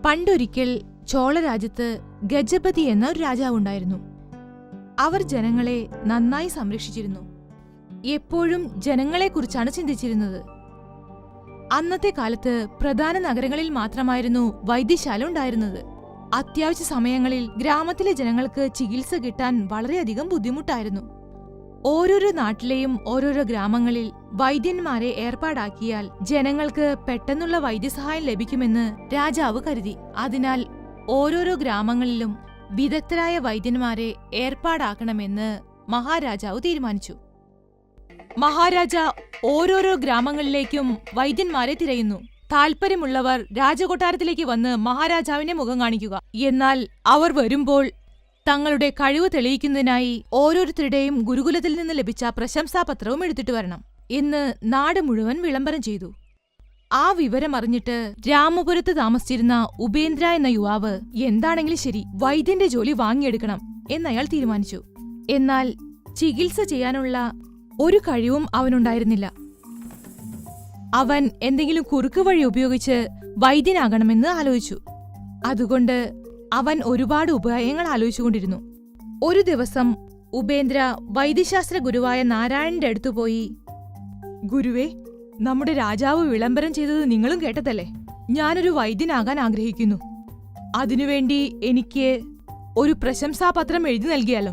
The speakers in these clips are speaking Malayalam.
പണ്ടൊരിക്കൽ ചോളരാജ്യത്ത് ഗജപതി എന്ന ഒരു രാജാവുണ്ടായിരുന്നു. അവർ ജനങ്ങളെ നന്നായി സംരക്ഷിച്ചിരുന്നു. എപ്പോഴും ജനങ്ങളെക്കുറിച്ചാണ് ചിന്തിച്ചിരുന്നത്. അന്നത്തെ കാലത്ത് പ്രധാന നഗരങ്ങളിൽ മാത്രമായിരുന്നു വൈദ്യശാല ഉണ്ടായിരുന്നത്. അത്യാവശ്യ സമയങ്ങളിൽ ഗ്രാമത്തിലെ ജനങ്ങൾക്ക് ചികിത്സ കിട്ടാൻ വളരെയധികം ബുദ്ധിമുട്ടായിരുന്നു. ഓരോരോ നാട്ടിലെയും ഓരോരോ ഗ്രാമങ്ങളിൽ വൈദ്യന്മാരെ ഏർപ്പാടാക്കിയാൽ ജനങ്ങൾക്ക് പെട്ടെന്നുള്ള വൈദ്യസഹായം ലഭിക്കുമെന്ന് രാജാവ് കരുതി. അതിനാൽ ഓരോരോ ഗ്രാമങ്ങളിലും വിദഗ്ധരായ വൈദ്യന്മാരെ ഏർപ്പാടാക്കണമെന്ന് മഹാരാജാവ് തീരുമാനിച്ചു. മഹാരാജ ഓരോരോ ഗ്രാമങ്ങളിലേക്കും വൈദ്യന്മാരെ തിരയുന്നു. താൽപര്യമുള്ളവർ രാജകൊട്ടാരത്തിലേക്ക് വന്ന് മഹാരാജാവിനെ മുഖം കാണിക്കുക. എന്നാൽ അവർ വരുമ്പോൾ തങ്ങളുടെ കഴിവ് തെളിയിക്കുന്നതിനായി ഓരോരുത്തരുടെയും ഗുരുകുലത്തിൽ നിന്ന് ലഭിച്ച പ്രശംസാപത്രവും എടുത്തിട്ട് വരണം എന്ന് നാട് മുഴുവൻ വിളംബരം ചെയ്തു. ആ വിവരമറിഞ്ഞിട്ട് രാമപുരത്ത് താമസിച്ചിരുന്ന ഉപേന്ദ്ര എന്ന യുവാവ് എന്താണെങ്കിലും ശരി വൈദ്യന്റെ ജോലി വാങ്ങിയെടുക്കണം എന്നയാൾ തീരുമാനിച്ചു. എന്നാൽ ചികിത്സ ചെയ്യാനുള്ള ഒരു കഴിവും അവനുണ്ടായിരുന്നില്ല. അവൻ എന്തെങ്കിലും കുറുക്കുവഴി ഉപയോഗിച്ച് വൈദ്യനാകണമെന്ന് ആലോചിച്ചു. അതുകൊണ്ട് അവൻ ഒരുപാട് ഉപായങ്ങൾ ആലോചിച്ചുകൊണ്ടിരുന്നു. ഒരു ദിവസം ഉപേന്ദ്ര വൈദ്യശാസ്ത്ര ഗുരുവായ നാരായണന്റെ അടുത്തുപോയി, "ഗുരുവേ, നമ്മുടെ രാജാവ് വിളംബരം ചെയ്തത് നിങ്ങളും കേട്ടതല്ലേ? ഞാനൊരു വൈദ്യനാകാൻ ആഗ്രഹിക്കുന്നു. അതിനുവേണ്ടി എനിക്ക് ഒരു പ്രശംസാപത്രം എഴുതി നൽകിയാലോ?"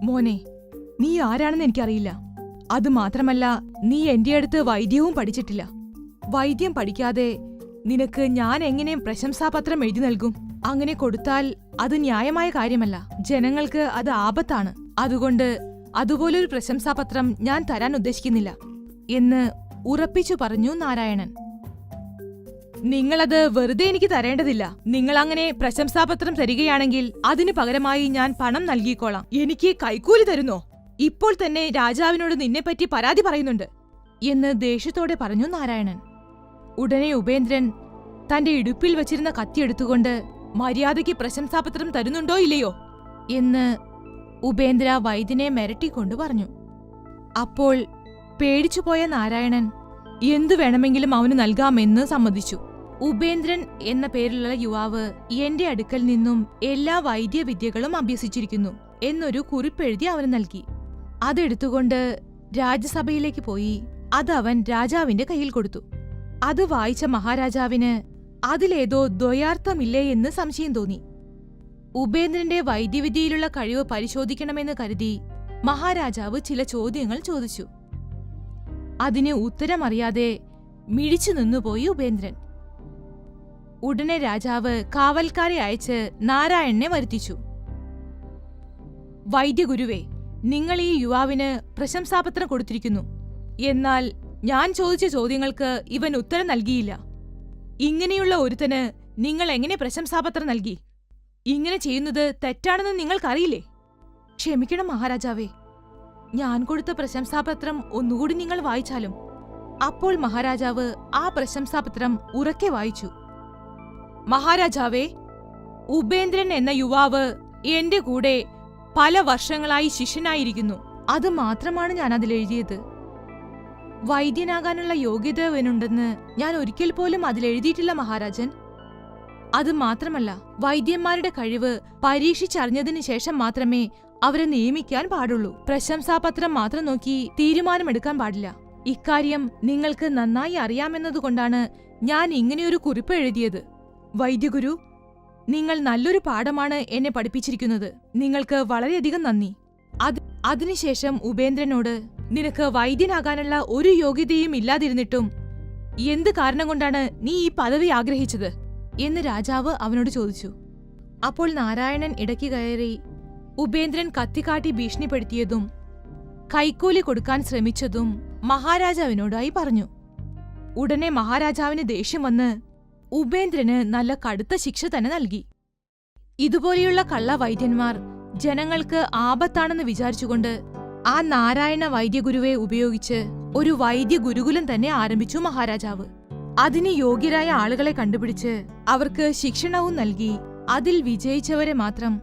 "മോനെ, നീ ആരാണെന്ന് എനിക്കറിയില്ല. അതുമാത്രമല്ല, നീ എന്റെ അടുത്ത് വൈദ്യവും പഠിച്ചിട്ടില്ല. വൈദ്യം പഠിക്കാതെ നിനക്ക് ഞാൻ എങ്ങനെ പ്രശംസാപത്രം എഴുതി നൽകും? അങ്ങനെ കൊടുത്താൽ അത് ന്യായമായ കാര്യമല്ല. ജനങ്ങൾക്ക് അത് ആപത്താണ്. അതുകൊണ്ട് അതുപോലൊരു പ്രശംസാപത്രം ഞാൻ തരാൻ ഉദ്ദേശിക്കുന്നില്ല" എന്ന് ഉറപ്പിച്ചു പറഞ്ഞു നാരായണൻ. "നിങ്ങളത് വെറുതെ എനിക്ക് തരേണ്ടതില്ല. നിങ്ങൾ അങ്ങനെ പ്രശംസാപത്രം തരികയാണെങ്കിൽ അതിനു പകരമായി ഞാൻ പണം നൽകിക്കോളാം. എനിക്ക് കൈക്കൂലി തരുന്നോ? ഇപ്പോൾ തന്നെ രാജാവിനോട് നിന്നെപ്പറ്റി പരാതി പറയുന്നുണ്ട്" എന്ന് ദേഷ്യത്തോടെ പറഞ്ഞു നാരായണൻ. ഉടനെ ഉപേന്ദ്രൻ തന്റെ ഇടുപ്പിൽ വച്ചിരുന്ന കത്തിയെടുത്തുകൊണ്ട്, "മര്യാദയ്ക്ക് പ്രശംസാപത്രം തരുന്നുണ്ടോ ഇല്ലയോ?" എന്ന് ഉപേന്ദ്ര വൈദ്യനെ മിരട്ടിക്കൊണ്ടു പറഞ്ഞു. അപ്പോൾ പേടിച്ചുപോയ നാരായണൻ എന്തു വേണമെങ്കിലും അവന് നൽകാമെന്ന് സമ്മതിച്ചു. ഉപേന്ദ്രൻ എന്ന പേരിലുള്ള യുവാവ് എന്റെ അടുക്കൽ നിന്നും എല്ലാ വൈദ്യവിദ്യകളും അഭ്യസിച്ചിരിക്കുന്നു എന്നൊരു കുറിപ്പെഴുതി അവന് നൽകി. അതെടുത്തുകൊണ്ട് രാജ്യസഭയിലേക്ക് പോയി അത് അവൻ രാജാവിന്റെ കയ്യിൽ കൊടുത്തു. അത് വായിച്ച മഹാരാജാവിന് അതിലേതോ ദ്വയാർത്ഥമില്ലേ എന്ന് സംശയം തോന്നി. ഉപേന്ദ്രന്റെ വൈദ്യവിദ്യയിലുള്ള കഴിവ് പരിശോധിക്കണമെന്ന് കരുതി മഹാരാജാവ് ചില ചോദ്യങ്ങൾ ചോദിച്ചു. അതിന് ഉത്തരമറിയാതെ മിഴിച്ചു നിന്നുപോയി ഉപേന്ദ്രൻ. ഉടനെ രാജാവ് കാവൽക്കാരെ അയച്ച് നാരായണനെ വരുത്തിച്ചു. "വൈദ്യഗുരുവേ, നിങ്ങൾ ഈ യുവാവിന് പ്രശംസാപത്രം കൊടുത്തിരിക്കുന്നു. എന്നാൽ ഞാൻ ചോദിച്ച ചോദ്യങ്ങൾക്ക് ഇവൻ ഉത്തരം നൽകിയില്ല. ഇങ്ങനെയുള്ള ഒരുത്തന് നിങ്ങൾ എങ്ങനെ പ്രശംസാപത്രം നൽകി? ഇങ്ങനെ ചെയ്യുന്നത് തെറ്റാണെന്ന് നിങ്ങൾക്കറിയില്ലേ?" "ക്ഷമിക്കണം മഹാരാജാവേ, ഞാൻ കൊടുത്ത പ്രശംസാപത്രം ഒന്നുകൂടി നിങ്ങൾ വായിച്ചാലും." അപ്പോൾ മഹാരാജാവ് ആ പ്രശംസാപത്രം ഉറക്കെ വായിച്ചു. "മഹാരാജാവേ, ഉപേന്ദ്രൻ എന്ന യുവാവ് എന്റെ കൂടെ പല വർഷങ്ങളായി ശിഷ്യനായിരിക്കുന്നു. അത് മാത്രമാണ് ഞാൻ അതിലെഴുതിയത്. വൈദ്യനാകാനുള്ള യോഗ്യത അവനുണ്ടെന്ന് ഞാൻ ഒരിക്കൽ പോലും അതിലെഴുതിയിട്ടില്ല മഹാരാജൻ. അത് മാത്രമല്ല, വൈദ്യന്മാരുടെ കഴിവ് പരീക്ഷിച്ചറിഞ്ഞതിന് ശേഷം മാത്രമേ അവരെ നിയമിക്കാൻ പാടുള്ളൂ. പ്രശംസാപത്രം മാത്രം നോക്കി തീരുമാനമെടുക്കാൻ പാടില്ല. ഇക്കാര്യം നിങ്ങൾക്ക് നന്നായി അറിയാമെന്നതുകൊണ്ടാണ് ഞാൻ ഇങ്ങനെയൊരു കുറിപ്പ് എഴുതിയത്. വൈദ്യഗുരു, നിങ്ങൾ നല്ലൊരു പാഠമാണ് എന്നെ പഠിപ്പിച്ചിരിക്കുന്നത്. നിങ്ങൾക്ക് വളരെയധികം നന്ദി." അതിനുശേഷം ഉപേന്ദ്രനോട്, "നിനക്ക് വൈദ്യനാകാനുള്ള ഒരു യോഗ്യതയും ഇല്ലാതിരുന്നിട്ടും എന്ത് കാരണം കൊണ്ടാണ് നീ ഈ പദവി ആഗ്രഹിച്ചത്?" എന്ന് രാജാവ് അവനോട് ചോദിച്ചു. അപ്പോൾ നാരായണൻ ഇടയ്ക്ക് കയറി ഉപേന്ദ്രൻ കത്തിക്കാട്ടി ഭീഷണിപ്പെടുത്തിയതും കൈക്കൂലി കൊടുക്കാൻ ശ്രമിച്ചതും മഹാരാജാവിനോടായി പറഞ്ഞു. ഉടനെ മഹാരാജാവിന് ദേഷ്യം വന്ന് ഉപേന്ദ്രന് നല്ല കടുത്ത ശിക്ഷ തന്നെ നൽകി. ഇതുപോലെയുള്ള കള്ള വൈദ്യന്മാർ ജനങ്ങൾക്ക് ആപത്താണെന്ന് വിചാരിച്ചുകൊണ്ട് ആ നാരായണ വൈദ്യഗുരുവെ ഉപയോഗിച്ച് ഒരു വൈദ്യ ഗുരുകുലം തന്നെ ആരംഭിച്ചു മഹാരാജാവ്. അതിന് യോഗ്യരായ ആളുകളെ കണ്ടുപിടിച്ച് അവർക്ക് ശിക്ഷണവും നൽകി അതിൽ വിജയിച്ചവരെ മാത്രം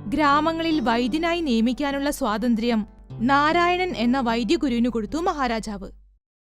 ഗ്രാമങ്ങളിൽ വൈദ്യനായി നിയമിക്കാനുള്ള സ്വാതന്ത്ര്യം നാരായണൻ എന്ന വൈദ്യഗുരുവിനു കൊടുത്തു മഹാരാജാവ്.